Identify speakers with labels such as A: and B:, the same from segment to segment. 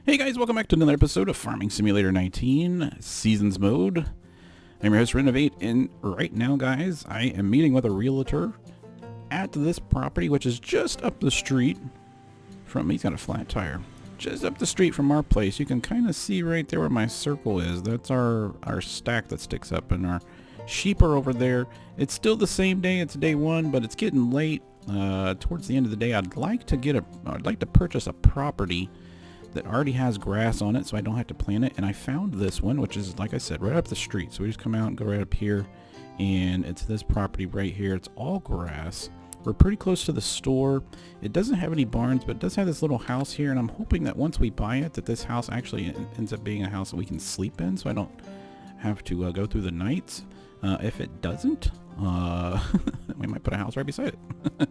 A: Hey guys, welcome back to another episode of Farming Simulator 19 Seasons Mode. I'm your host Renovate, and right now guys, I am meeting with a realtor at this property, which is just up the street from me. He's got a flat tire. Just up the street from our place. You can kind of see right there where my circle is. That's our stack that sticks up, and our sheep are over there. It's still the same day. It's day one, but it's getting late. Towards the end of the day, I'd like to purchase a property that already has grass on it, so I don't have to plant it. And I found this one, which is, like I said, right up the street. So we just come out and go right up here, and it's this property right here. It's all grass. We're pretty close to the store. It doesn't have any barns, but it does have this little house here, and I'm hoping that once we buy it, that this house actually ends up being a house that we can sleep in, so I don't have to go through the nights. If it doesn't, we might put a house right beside it.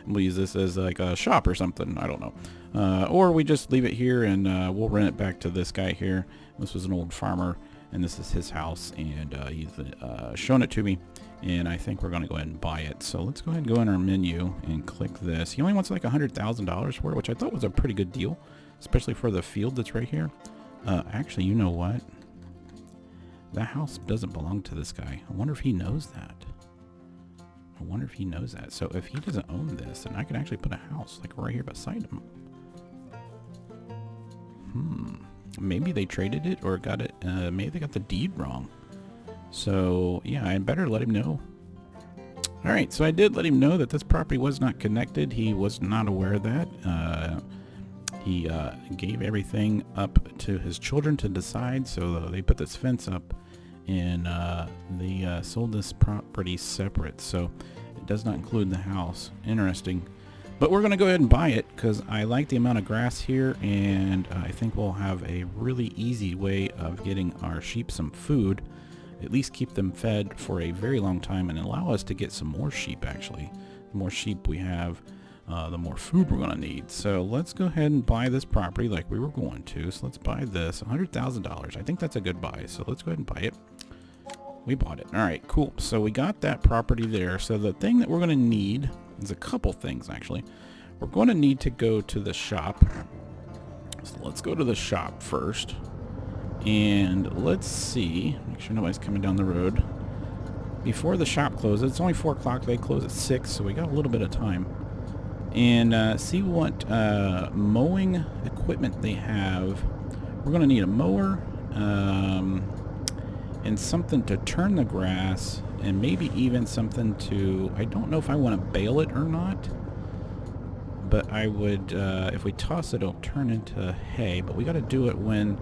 A: We'll use this as like a shop or something. I don't know. Or we just leave it here, and we'll rent it back to this guy here. This was an old farmer, and this is his house, and he's shown it to me, and I think we're going to go ahead and buy it. So let's go ahead and go in our menu and click this. He only wants like $100,000 for it, which I thought was a pretty good deal, especially for the field that's right here. Actually, you know what? That house doesn't belong to this guy. I wonder if he knows that. So if he doesn't own this, then I can actually put a house like right here beside him. Maybe they traded it or got it. Maybe they got the deed wrong. So yeah, I better let him know. All right, so I did let him know that this property was not connected. He was not aware of that. He gave everything up to his children to decide, so they put this fence up, and they sold this property separate, so it does not include the house. Interesting. But we're going to go ahead and buy it because I like the amount of grass here, and I think we'll have a really easy way of getting our sheep some food, at least keep them fed for a very long time, and allow us to get some more sheep. Actually, the more sheep we have, the more food we're going to need. So let's go ahead and buy this property like we were going to. So let's buy this, $100,000. I think that's a good buy. So let's go ahead and buy it. We bought it. All right, cool. So we got that property there. So the thing that we're going to need is a couple things, actually. We're going to need to go to the shop. So let's go to the shop first. And let's see. Make sure nobody's coming down the road. Before the shop closes, it's only 4 o'clock. They close at 6, so we got a little bit of time. And see what mowing equipment they have. We're going to need a mower and something to turn the grass, and maybe even something to, I don't know if I want to bale it or not, but I would, if we toss it, it'll turn into hay, but we got to do it when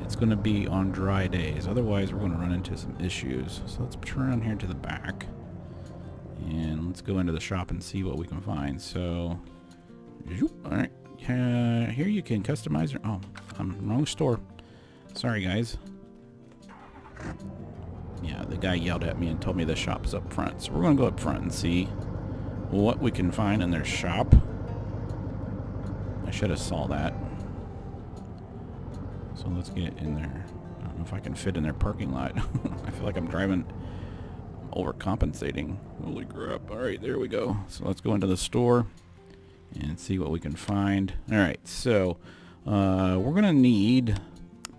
A: it's going to be on dry days. Otherwise, we're going to run into some issues. So let's turn around here to the back. And let's go into the shop and see what we can find. So, all right. Here you can customize your... Oh, I'm wrong store. Sorry, guys. Yeah, the guy yelled at me and told me the shop's up front. So we're going to go up front and see what we can find in their shop. I should have saw that. So let's get in there. I don't know if I can fit in their parking lot. I feel like I'm driving... overcompensating. Holy crap. Alright, there we go. So let's go into the store and see what we can find. Alright, so we're going to need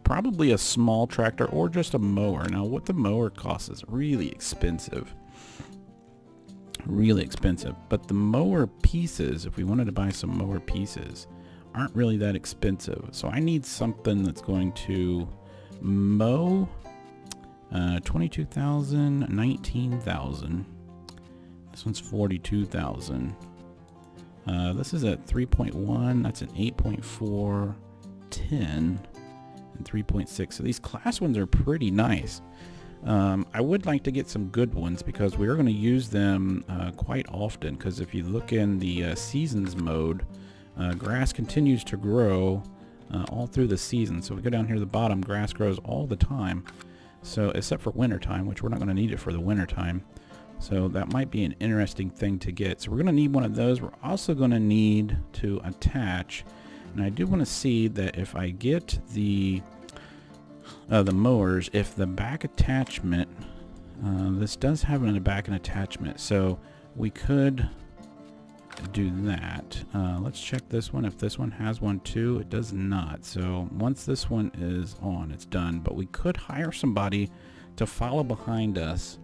A: probably a small tractor or just a mower. Now, what the mower costs is really expensive. Really expensive. But the mower pieces, if we wanted to buy some mower pieces, aren't really that expensive. So I need something that's going to mow 22,000, 19,000. This one's 42,000. This is at 3.1. That's an 8.4, 10, and 3.6. So these class ones are pretty nice. I would like to get some good ones because we are going to use them quite often. Because if you look in the seasons mode, grass continues to grow all through the season. So we go down here to the bottom, grass grows all the time. So, except for winter time, which we're not going to need it for the winter time. So that might be an interesting thing to get. So we're going to need one of those. We're also going to need to attach, and I do want to see that if I get the mowers, if the back attachment, this does have a back and attachment. So we could do that. Let's check this one. If this one has one too, it does not. So once this one is on, it's done. But we could hire somebody to follow behind us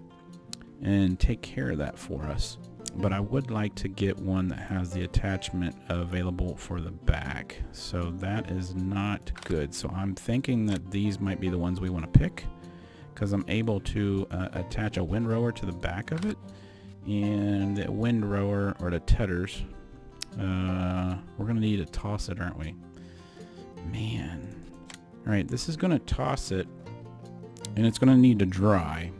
A: and take care of that for us. But I would like to get one that has the attachment available for the back. So that is not good. So I'm thinking that these might be the ones we want to pick, because I'm able to attach a windrower to the back of it. And the windrower, or the tethers, we're gonna need to toss it, aren't we? Man. All right, this is gonna toss it, and it's gonna need to dry.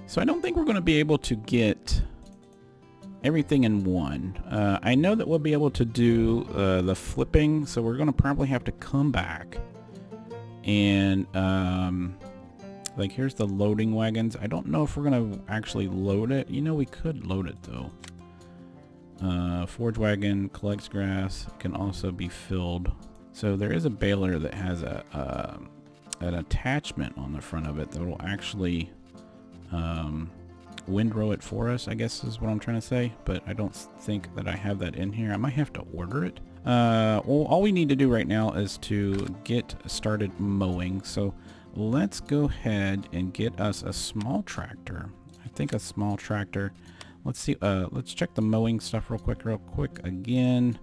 A: So I don't think we're gonna be able to get everything in one. I know that we'll be able to do the flipping, so we're gonna probably have to come back and like, here's the loading wagons. I don't know if we're gonna actually load it. You know, we could load it though. Forge wagon collects grass, can also be filled. So there is a baler that has an attachment on the front of it that will actually windrow it for us, I guess is what I'm trying to say. But I don't think that I have that in here. I might have to order it. Well, all we need to do right now is to get started mowing. So let's go ahead and get us a small tractor. I think a small tractor. Let's see. Let's check the mowing stuff real quick again,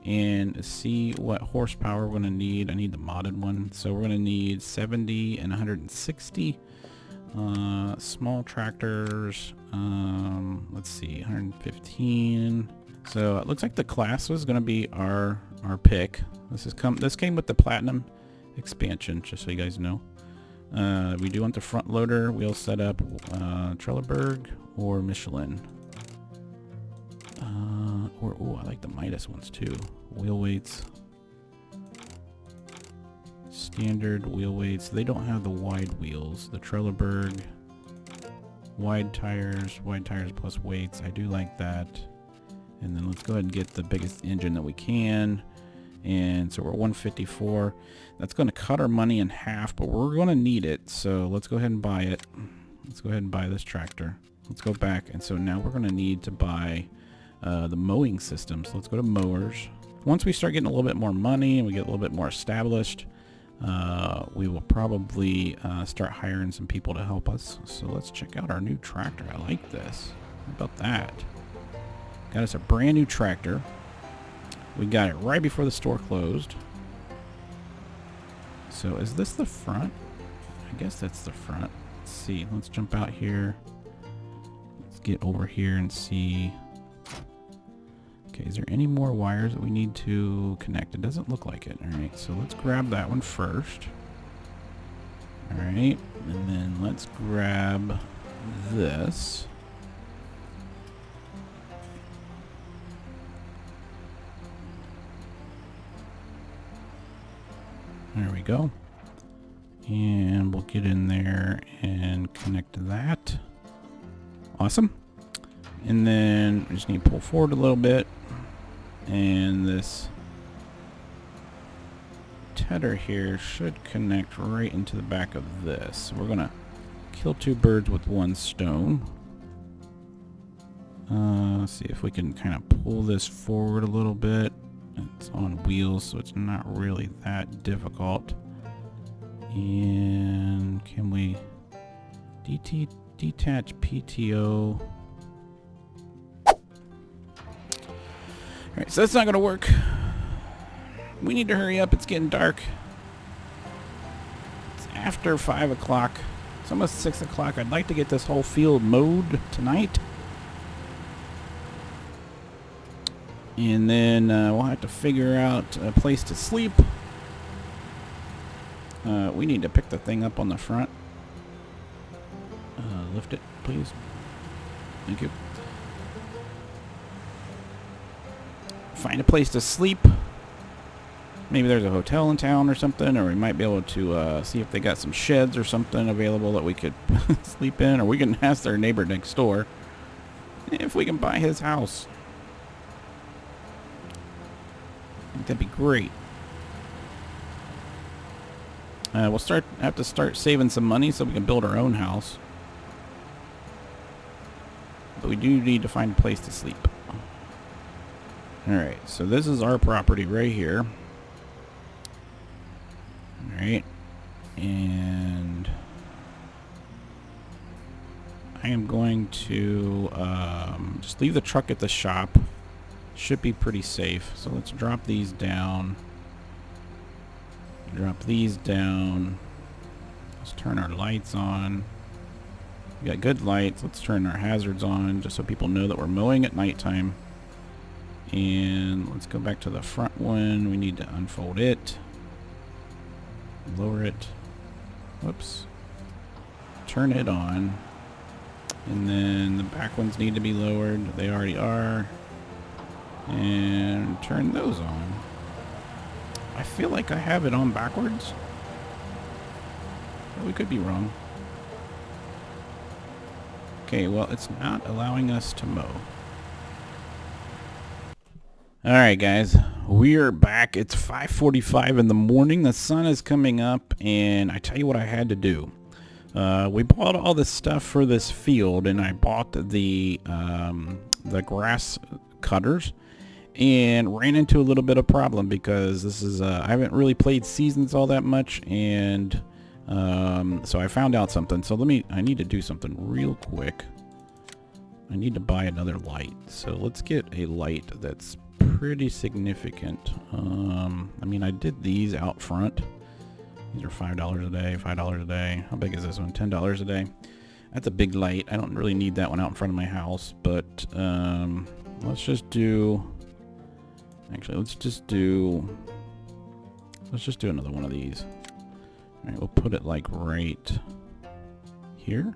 A: and see what horsepower we're gonna need. I need the modded one, so we're gonna need 70 and 160. Small tractors. Let's see, 115. So it looks like the class was gonna be our pick. This came with the platinum expansion, just so you guys know. We do want the front loader wheel setup, Trelleborg or Michelin. I like the Midas ones too. Wheel weights. Standard wheel weights. They don't have the wide wheels. The Trelleborg. Wide tires plus weights. I do like that. And then let's go ahead and get the biggest engine that we can. And so we're 154. That's going to cut our money in half, but we're going to need it. So let's go ahead and buy it. Let's go ahead and buy this tractor. Let's go back. And so now we're going to need to buy the mowing system. So let's go to mowers. Once we start getting a little bit more money and we get a little bit more established, we will probably start hiring some people to help us. So let's check out our new tractor. I like this. How about that? Got us a brand new tractor. We got it right before the store closed. So is this the front? I guess that's the front. Let's see. Let's jump out here. Let's get over here and see. Okay, is there any more wires that we need to connect? It doesn't look like it. All right, so let's grab that one first. All right, and then let's grab this. There we go. And we'll get in there and connect that. Awesome. And then we just need to pull forward a little bit. And this tether here should connect right into the back of this. So we're going to kill two birds with one stone. Let's see if we can kind of pull this forward a little bit. It's on wheels, so it's not really that difficult. And can we detach PTO? Alright, so that's not going to work. We need to hurry up. It's getting dark. It's after 5 o'clock. It's almost 6 o'clock. I'd like to get this whole field mowed tonight. And then we'll have to figure out a place to sleep. We need to pick the thing up on the front. Lift it, please. Thank you. Find a place to sleep. Maybe there's a hotel in town or something, or we might be able to see if they got some sheds or something available that we could sleep in, or we can ask their neighbor next door if we can buy his house. I think that'd be great. We'll have to start saving some money so we can build our own house. But we do need to find a place to sleep. Alright, so this is our property right here. Alright. And I am going to just leave the truck at the shop. Should be pretty safe. So let's drop these down. Drop these down. Let's turn our lights on. We got good lights. Let's turn our hazards on just so people know that we're mowing at nighttime. And let's go back to the front one. We need to unfold it. Lower it. Whoops. Turn it on. And then the back ones need to be lowered. They already are. And turn those on. I feel like I have it on backwards. But we could be wrong. Okay, well, it's not allowing us to mow. Alright guys, we're back. It's 5:45 in the morning. The sun is coming up, and I tell you what I had to do. We bought all this stuff for this field, and I bought the grass cutters, and ran into a little bit of problem because this is I haven't really played Seasons all that much, and so I found out something. So I need to do something real quick. I need to buy another light. So let's get a light that's pretty significant. I mean, I did these out front. These are $5 a day, $5 a day. How big is this one? $10 a day. That's a big light. I don't really need that one out in front of my house, but let's just do, actually, let's just do another one of these. All right, we'll put it like right here.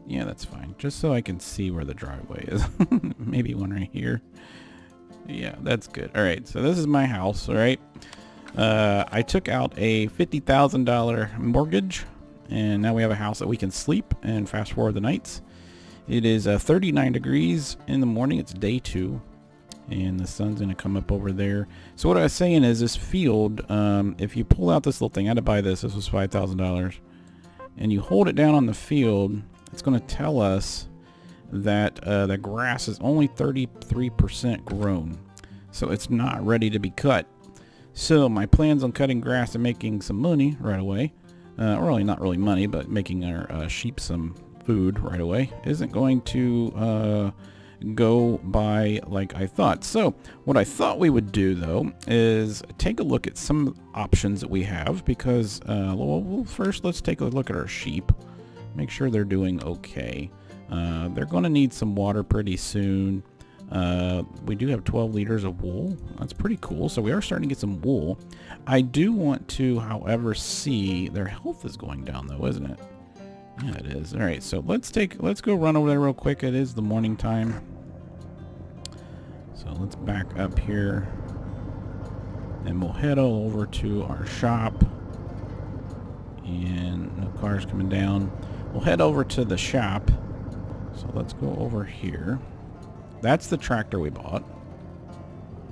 A: Yeah, that's fine. Just so I can see where the driveway is. Maybe one right here. Yeah, that's good. All right, so this is my house, all right? I took out a $50,000 mortgage, and now we have a house that we can sleep and fast forward the nights. It is 39 degrees in the morning. It's day 2, and the sun's going to come up over there. So what I was saying is this field, if you pull out this little thing, I had to buy this. This was $5,000. And you hold it down on the field, it's going to tell us that the grass is only 33% grown. So it's not ready to be cut. So my plans on cutting grass and making some money right away, or really not really money, but making our sheep some food right away, isn't going to go by like I thought. So what I thought we would do though is take a look at some options that we have, because well, first let's take a look at our sheep, make sure they're doing okay. They're going to need some water pretty soon. We do have 12 liters of wool. That's pretty cool. So we are starting to get some wool. I do want to, however, see their health is going down though, isn't it? Yeah, it is. All right, so let's go run over there real quick. It is the morning time. So let's back up here, and we'll head over to our shop. And no cars coming down. We'll head over to the shop. So let's go over here. That's the tractor we bought.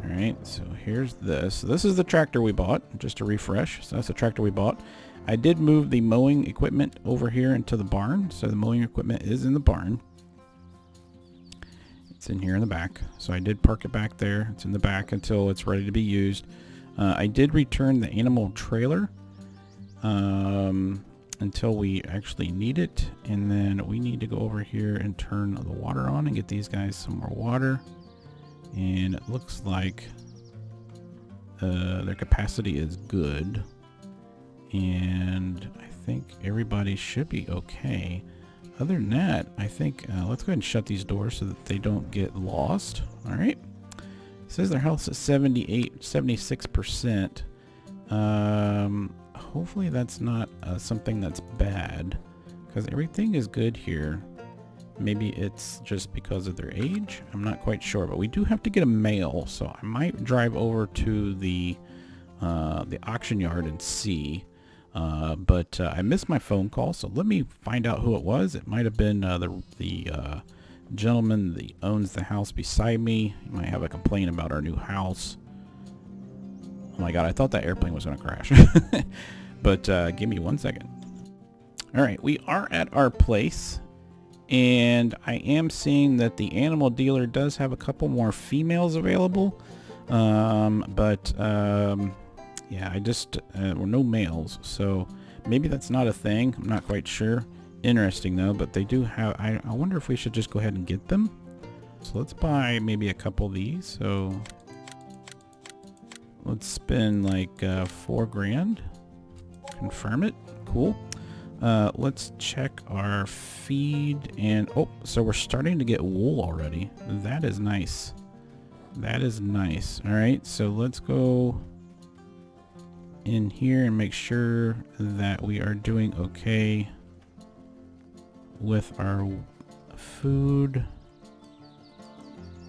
A: All right, so here's this. This is the tractor we bought, just to refresh. So that's the tractor we bought. I did move the mowing equipment over here into the barn. So the mowing equipment is in the barn. It's in here in the back. So I did park it back there. It's in the back until it's ready to be used. I did return the animal trailer until we actually need it. And then we need to go over here and turn the water on and get these guys some more water. And it looks like their capacity is good. And I think everybody should be okay. Other than that, I think let's go ahead and shut these doors so that they don't get lost. All right. It says their health's at 76%. Hopefully that's not something that's bad, because everything is good here. Maybe it's just because of their age. I'm not quite sure, but we do have to get a mail, so I might drive over to the auction yard and see. But I missed my phone call, so let me find out who it was. It might have been the gentleman that owns the house beside me. He might have a complaint about our new house. Oh my god, I thought that airplane was going to crash. But give me 1 second. All right, we are at our place, And I am seeing that the animal dealer does have a couple more females available. Yeah, I just, well, no males, so maybe that's not a thing. I'm not quite sure. Interesting though, but they do have, I wonder if we should just go ahead and get them. So let's buy maybe a couple of these. So let's spend like 4 grand. Confirm it. Cool. Let's check our feed and, oh, so we're starting to get wool already. That is nice. That is nice. All right, so let's go in here and make sure that we are doing okay with our food.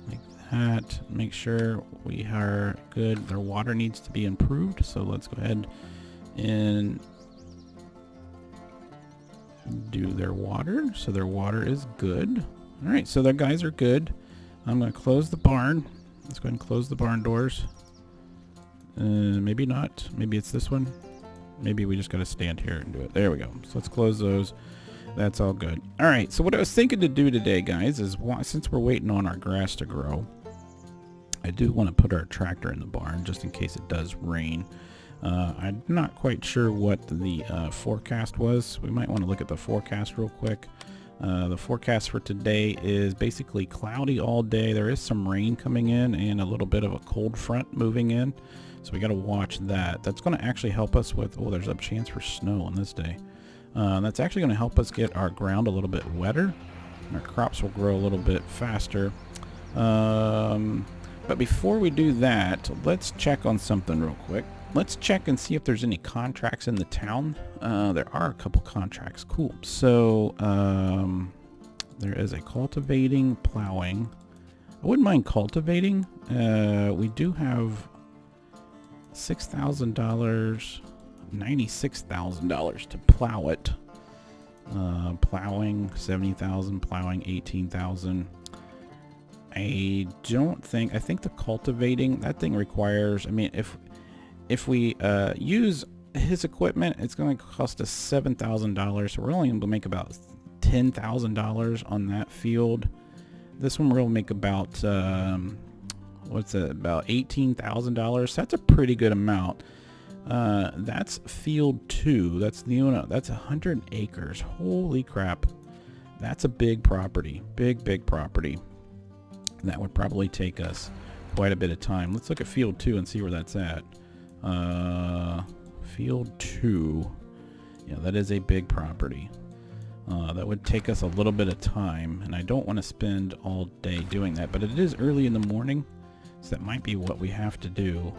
A: Like that. Make sure we are good. Their water needs to be improved, so let's go ahead and do their water. So their water is good. All right, so their guys are good. I'm going to close the barn. Let's go ahead and close the barn doors. Maybe not. Maybe it's this one. Maybe we just got to stand here and do it. There we go. So let's close those. That's all good. All right. So what I was thinking to do today, guys, is since we're waiting on our grass to grow, I do want to put our tractor in the barn just in case it does rain. I'm not quite sure what the forecast was. We might want to look at the forecast real quick. The forecast for today is basically cloudy all day. There is some rain coming in and a little bit of a cold front moving in. So we got to watch that. That's going to actually help us with, oh, there's a chance for snow on this day. That's actually going to help us get our ground a little bit wetter. And our crops will grow a little bit faster. But before we do that, let's check on something real quick. Let's check and see if there's any contracts in the town. There are a couple contracts. Cool. So there is a cultivating, plowing. I wouldn't mind cultivating. We do have $6,000, $96,000 to plow it. Plowing 70,000, plowing 18,000. I think the cultivating, that thing requires, I mean, if we use his equipment, it's going to cost us $7,000. So we're only going to make about $10,000 on that field. This one we're going to make about what's it, about $18,000. That's a pretty good amount. That's field 2. That's the one. That's 100 acres. Holy crap! That's a big property. Big property. That would probably take us quite a bit of time. Let's look at field 2 and see where that's at. Field 2. Yeah, that is a big property. That would take us a little bit of time, and I don't want to spend all day doing that, but it is early in the morning, so that might be what we have to do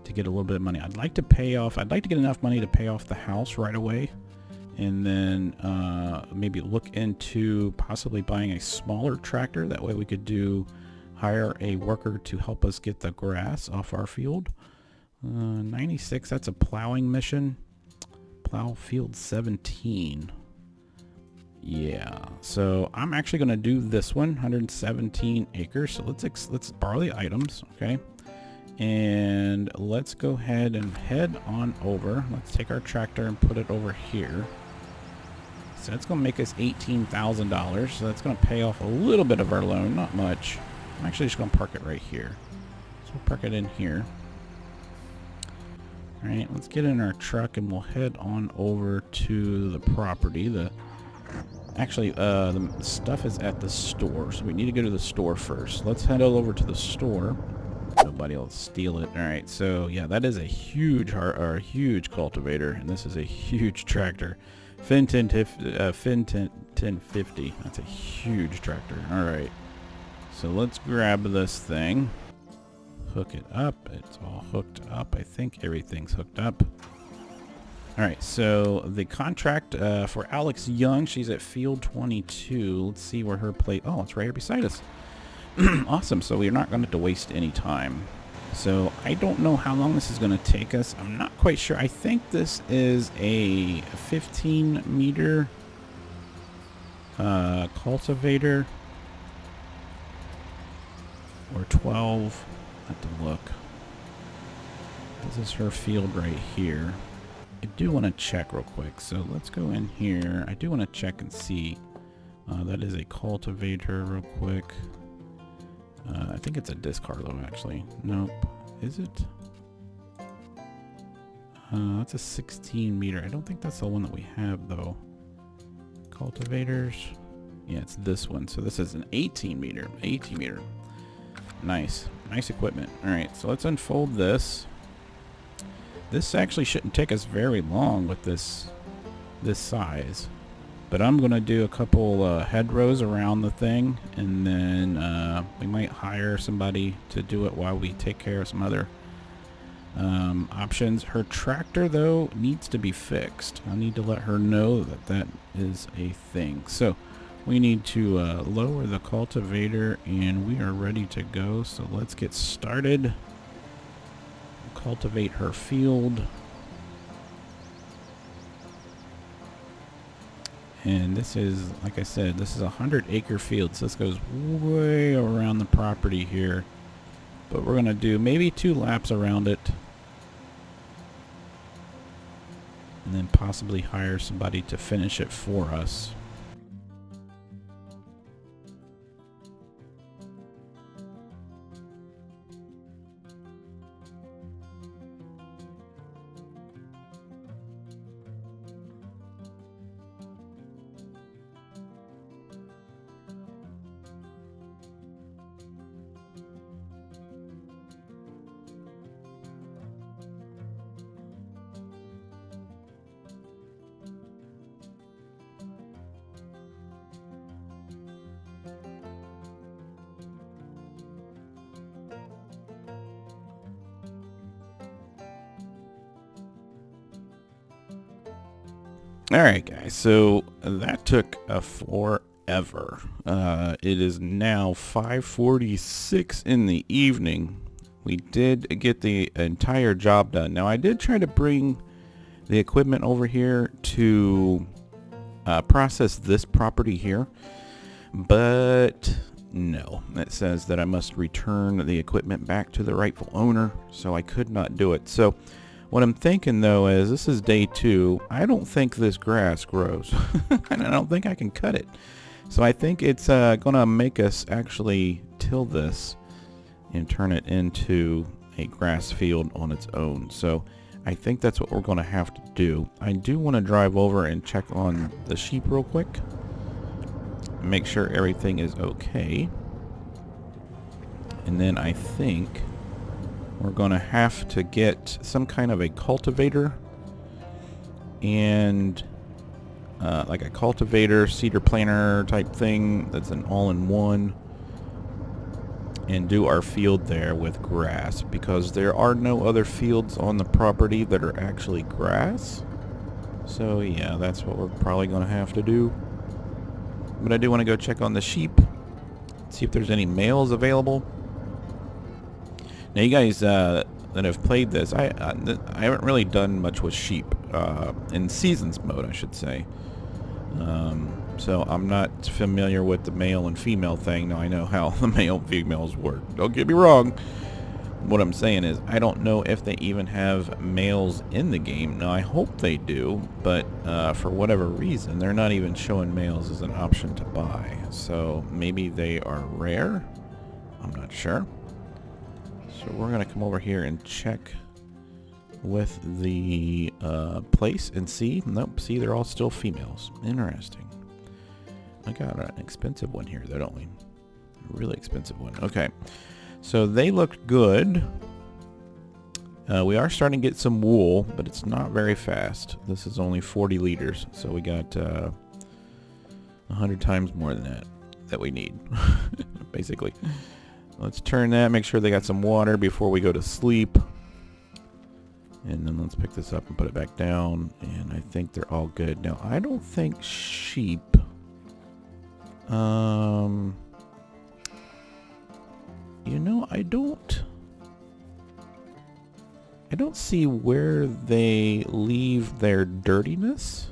A: to get a little bit of money. I'd like to get enough money to pay off the house right away, and then maybe look into possibly buying a smaller tractor. That way we could hire a worker to help us get the grass off our field. 96, that's a plowing mission. Plow field 17. Yeah, so I'm actually going to do this one, 117 acres. So let's borrow the items, okay? And let's go ahead and head on over. Let's take our tractor and put it over here. So that's going to make us $18,000. So that's going to pay off a little bit of our loan, not much. I'm actually just going to park it right here. So we'll park it in here. All right, let's get in our truck and we'll head on over to the property. The stuff is at the store, so we need to go to the store first. Let's head over to the store. Nobody will steal it. All right, so yeah, that is a huge cultivator, and this is a huge tractor. Fin 1050. That's a huge tractor. All right, so let's grab this thing. Hook it up. It's all hooked up. I think everything's hooked up. All right, so the contract for Alex Young, she's at field 22. Let's see where her plate. Oh, it's right here beside us. Awesome. So we're not going to have to waste any time. So I don't know how long this is going to take us. I'm not quite sure. I think this is a 15-meter cultivator, or 12. I have to look. This is her field right here. I do want to check real quick, so let's go in here. I do want to check and see That is a cultivator real quick. I think it's a discarlo actually. Nope. Is it? That's a 16 meter. I don't think that's the one that we have though. Cultivators. Yeah, it's this one. So this is an 18 meter. 18 meter. Nice. Nice equipment. Alright, so let's unfold this. This actually shouldn't take us very long with this size. But I'm going to do a couple hedgerows around the thing, and then we might hire somebody to do it while we take care of some other options. Her tractor, though, needs to be fixed. I need to let her know that that is a thing. So we need to lower the cultivator, and we are ready to go. So let's get started. Cultivate her field. And this is, like I said, this is a 100-acre field, so this goes way around the property here. But we're going to do maybe 2 laps around it. And then possibly hire somebody to finish it for us. Alright guys, so that took forever. It is now 5:46 in the evening. We did get the entire job done. Now I did try to bring the equipment over here to process this property here, but no, it says that I must return the equipment back to the rightful owner, so I could not do it. So what I'm thinking though is, this is day 2. I don't think this grass grows. And I don't think I can cut it. So I think it's gonna make us actually till this and turn it into a grass field on its own. So I think that's what we're gonna have to do. I do want to drive over and check on the sheep real quick. Make sure everything is okay. And then I think we're going to have to get some kind of a cultivator and like a cultivator, seeder planter type thing that's an all-in-one, and do our field there with grass, because there are no other fields on the property that are actually grass. So yeah, that's what we're probably going to have to do. But I do want to go check on the sheep, see if there's any males available. Now you guys that have played this, I haven't really done much with sheep in seasons mode, I should say. So I'm not familiar with the male and female thing. Now I know how the male and females work. Don't get me wrong. What I'm saying is, I don't know if they even have males in the game. Now I hope they do, but for whatever reason, they're not even showing males as an option to buy. So maybe they are rare. I'm not sure. So we're going to come over here and check with the place and see. Nope, see, they're all still females. Interesting. I got an expensive one here, though, don't we? A really expensive one. Okay. So they look good. We are starting to get some wool, but it's not very fast. This is only 40 liters, so we got 100 times more than that we need, basically. Let's turn that, make sure they got some water before we go to sleep. And then let's pick this up and put it back down. And I think they're all good. Now, I don't think sheep... you know, I don't see where they leave their dirtiness.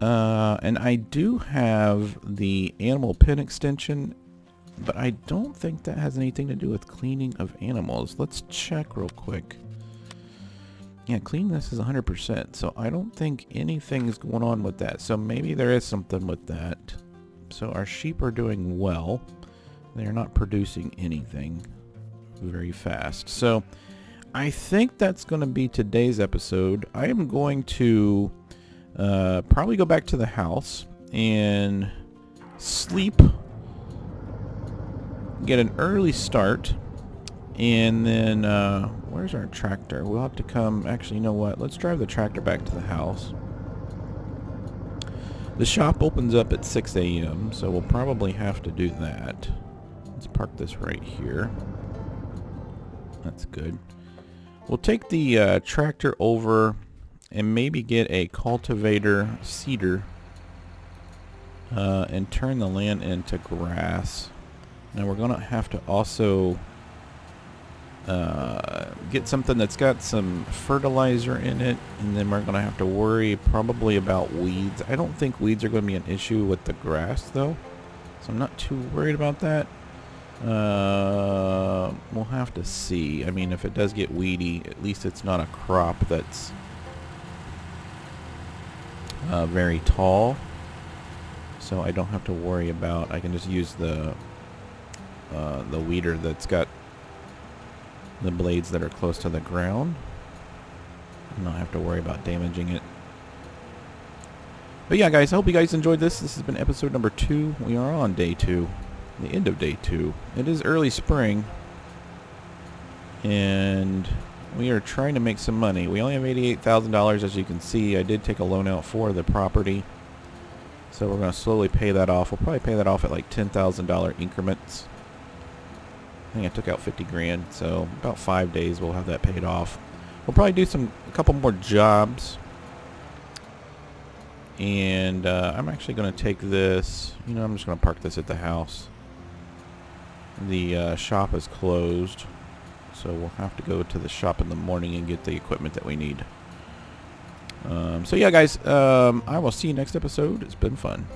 A: And I do have the animal pen extension, but I don't think that has anything to do with cleaning of animals. Let's check real quick. Yeah, cleanness is 100%, so I don't think anything's going on with that. So maybe there is something with that. So our sheep are doing well. They're not producing anything very fast. So I think that's going to be today's episode. I am going to probably go back to the house and sleep, get an early start, and then where's our tractor? We'll have to come, actually, you know what, let's drive the tractor back to the house. The shop opens up at 6 a.m., so we'll probably have to do that. Let's park this right here. That's good. We'll take the tractor over and maybe get a cultivator seeder and turn the land into grass. Now we're going to have to also get something that's got some fertilizer in it, and then we're going to have to worry probably about weeds. I don't think weeds are going to be an issue with the grass though, so I'm not too worried about that. We'll have to see. I mean, if it does get weedy, at least it's not a crop that's very tall, so I don't have to worry about. I can just use the weeder that's got the blades that are close to the ground and not have to worry about damaging it. But yeah, guys, I hope you guys enjoyed this. This has been episode number 2. We are on day 2, the end of day 2. It is early spring, and we are trying to make some money. We only have $88,000, as you can see. I did take a loan out for the property, so we're going to slowly pay that off. We'll probably pay that off at like $10,000 increments. I think I took out 50 grand, so about 5 days we'll have that paid off. We'll probably do a couple more jobs, and I'm actually going to take this. I'm just going to park this at the house. The shop is closed, so we'll have to go to the shop in the morning and get the equipment that we need. So yeah, guys, I will see you next episode. It's been fun.